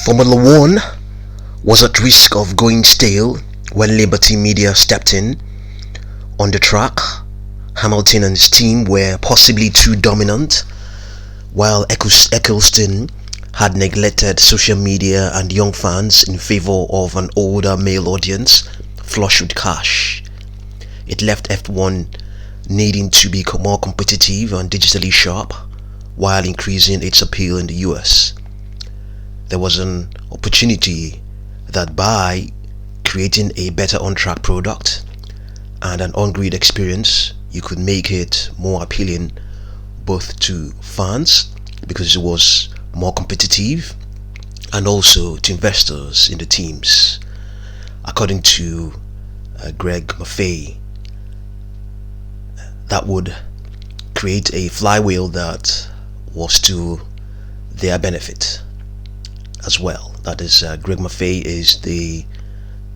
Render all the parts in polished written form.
Formula One was at risk of going stale when Liberty Media stepped in. On the track, Hamilton and his team were possibly too dominant, while Eccleston had neglected social media and young fans in favor of an older male audience flush with cash. It left F1 needing to be more competitive and digitally sharp while increasing its appeal in the US. There was an opportunity that by creating a better on-track product and an on-grid experience, you could make it more appealing both to fans because it was more competitive and also to investors in the teams. According to Greg Maffei, that would create a flywheel that was to their benefit as well. That is, Greg Maffei is the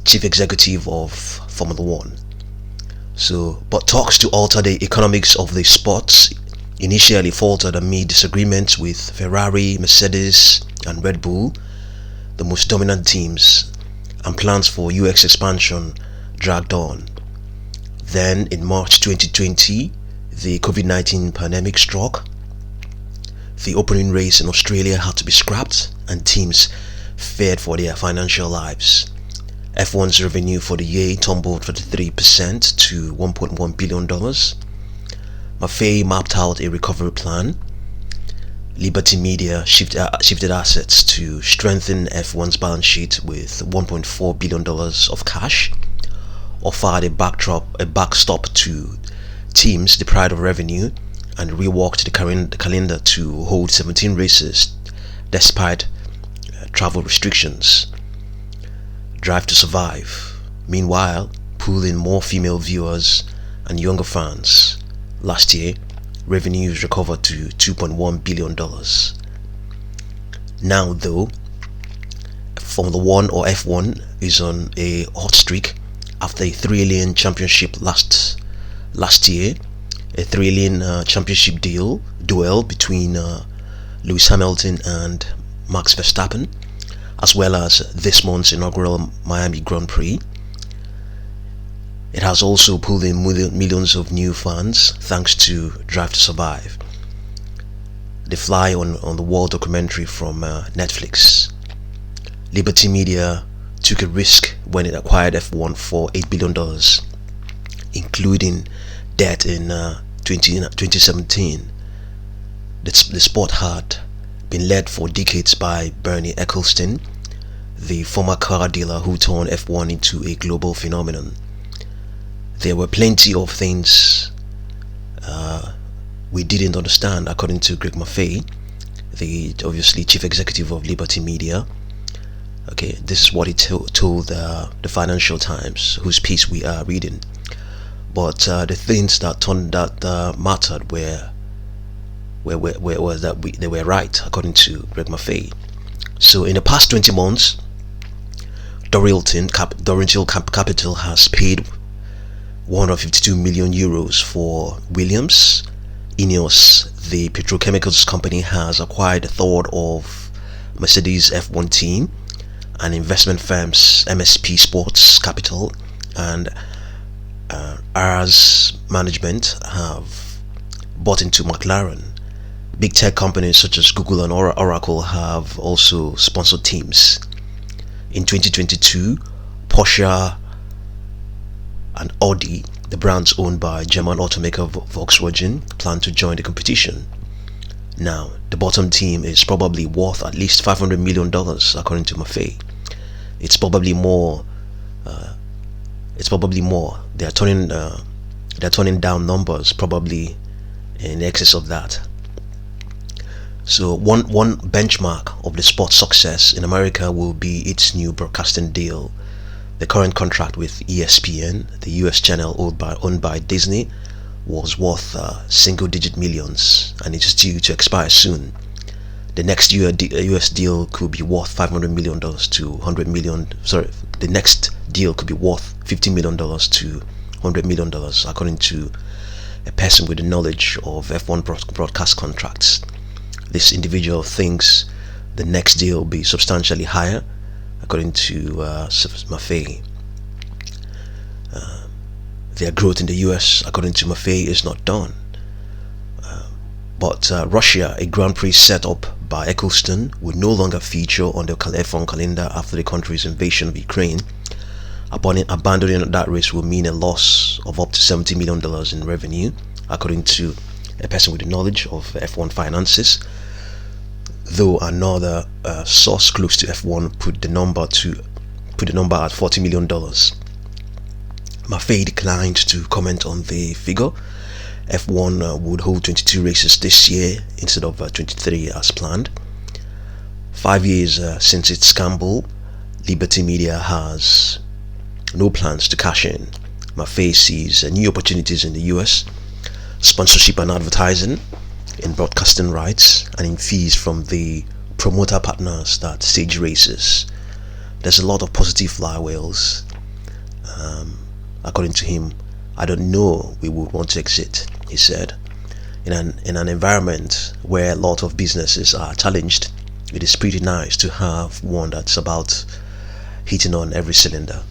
chief executive of Formula One. But talks to alter the economics of the sport initially faltered amid disagreements with Ferrari, Mercedes, and Red Bull, the most dominant teams, and plans for US expansion dragged on. Then, in March 2020, the COVID-19 pandemic struck. The opening race in Australia had to be scrapped, and teams feared for their financial lives. F1's revenue for the year tumbled 33% to $1.1 billion. Maffei mapped out a recovery plan. Liberty Media shifted assets to strengthen F1's balance sheet with $1.4 billion of cash, offered a backstop to teams deprived of revenue, and reworked the calendar to hold 17 races despite travel restrictions. Drive to Survive, meanwhile, pulled in more female viewers and younger fans. Last year, revenues recovered to $2.1 billion. Now though, Formula One or F1 is on a hot streak after a 3-lane championship last year, a 3-lane championship duel between Lewis Hamilton and Max Verstappen, as well as this month's inaugural Miami Grand Prix. It has also pulled in millions of new fans thanks to Drive to Survive, the fly on the wall documentary from Netflix. Liberty Media took a risk when it acquired F1 for $8 billion, including debt in 2017. The sport had been led for decades by Bernie Eccleston, the former car dealer who turned F1 into a global phenomenon. There were plenty of things we didn't understand, according to Greg Maffei, the obviously chief executive of Liberty Media. Okay, this is what he told the Financial Times, whose piece we are reading. But the things that mattered were that they were right, according to Greg Maffei. So in the past 20 months, Dorrington Capital has paid 152 million euros for Williams. Ineos, the petrochemicals company, has acquired a third of Mercedes F1 team, and investment firms MSP Sports Capital and Ars Management have bought into McLaren. Big tech companies such as Google and Oracle have also sponsored teams. In 2022, Porsche and Audi, the brands owned by German automaker Volkswagen, plan to join the competition. Now, the bottom team is probably worth at least $500 million, according to Maffei. It's probably more. They're turning down numbers probably in excess of that. So one benchmark of the sport's success in America will be its new broadcasting deal. The current contract with ESPN, the US channel owned by Disney, was worth single-digit millions, and it is due to expire soon. The next US deal could be worth $500 million to $100 million. Sorry, the next deal could be worth $50 million to $100 million, according to a person with the knowledge of F1 broadcast contracts. This individual thinks the next deal will be substantially higher, according to Maffei. Their growth in the US, according to Maffei, is not done. But Russia, a Grand Prix set up by Eccleston, will no longer feature on the F1 calendar after the country's invasion of Ukraine. Abandoning that race will mean a loss of up to $70 million in revenue, according to a person with the knowledge of F1 finances. Though another source close to F1 put the number at $40 million. Maffei declined to comment on the figure. F1 would hold 22 races this year instead of 23 as planned. 5 years since its scandal, Liberty Media has no plans to cash in. Maffei sees new opportunities in the US, sponsorship and advertising, in broadcasting rights, and in fees from the promoter partners that stage races. There's a lot of positive flywheels. According to him, I don't know we would want to exit, he said. In an environment where a lot of businesses are challenged, it is pretty nice to have one that's about hitting on every cylinder.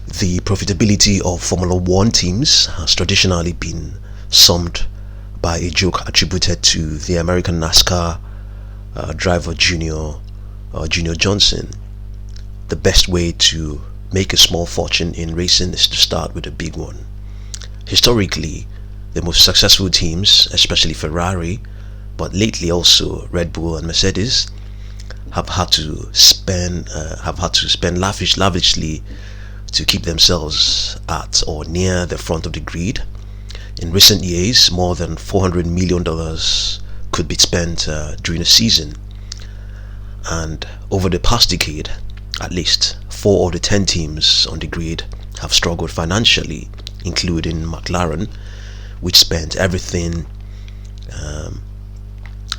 The profitability of Formula One teams has traditionally been summed by a joke attributed to the American NASCAR driver Junior Johnson. The best way to make a small fortune in racing is to start with a big one. Historically, the most successful teams, especially Ferrari, but lately also Red Bull and Mercedes, have had to spend lavishly to keep themselves at or near the front of the grid. In recent years, more than $400 million could be spent during a season, and over the past decade, at least 4 of the 10 teams on the grid have struggled financially, including McLaren, which spent everything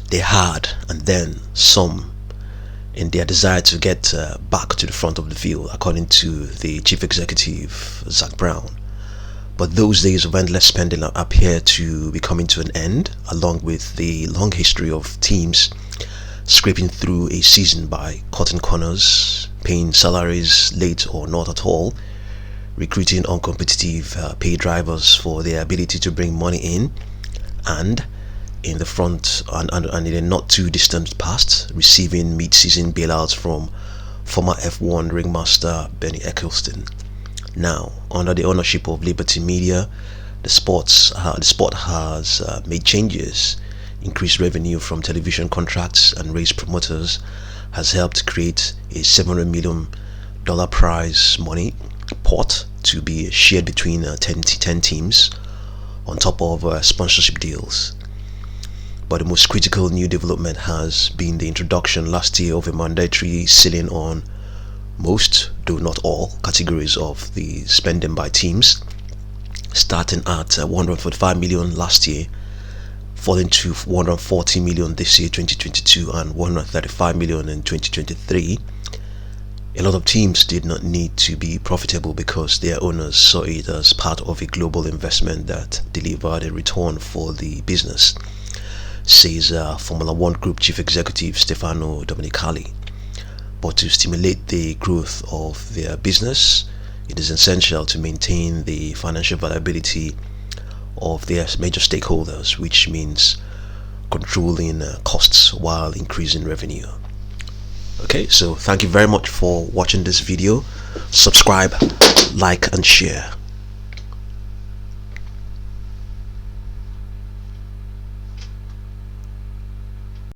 they had and then some in their desire to get back to the front of the field, according to the chief executive Zak Brown. But those days of endless spending appear to be coming to an end, along with the long history of teams scraping through a season by cutting corners, paying salaries late or not at all, recruiting uncompetitive paid drivers for their ability to bring money in, and in the front and in a not too distant past, receiving mid-season bailouts from former F1 ringmaster Bernie Eccleston. Now, under the ownership of Liberty Media, the sport has made changes. Increased revenue from television contracts and raised promoters has helped create a $700 million prize money pot to be shared between 10 teams, on top of sponsorship deals. But the most critical new development has been the introduction last year of a mandatory ceiling on most, though not all, categories of the spending by teams, starting at $145 million last year, falling to $140 million this year, 2022, and $135 million in 2023. A lot of teams did not need to be profitable because their owners saw it as part of a global investment that delivered a return for the business, says Formula One Group Chief Executive Stefano Domenicali. But to stimulate the growth of their business, it is essential to maintain the financial viability of their major stakeholders, which means controlling costs while increasing revenue. Okay, so thank you very much for watching this video. Subscribe, like and share.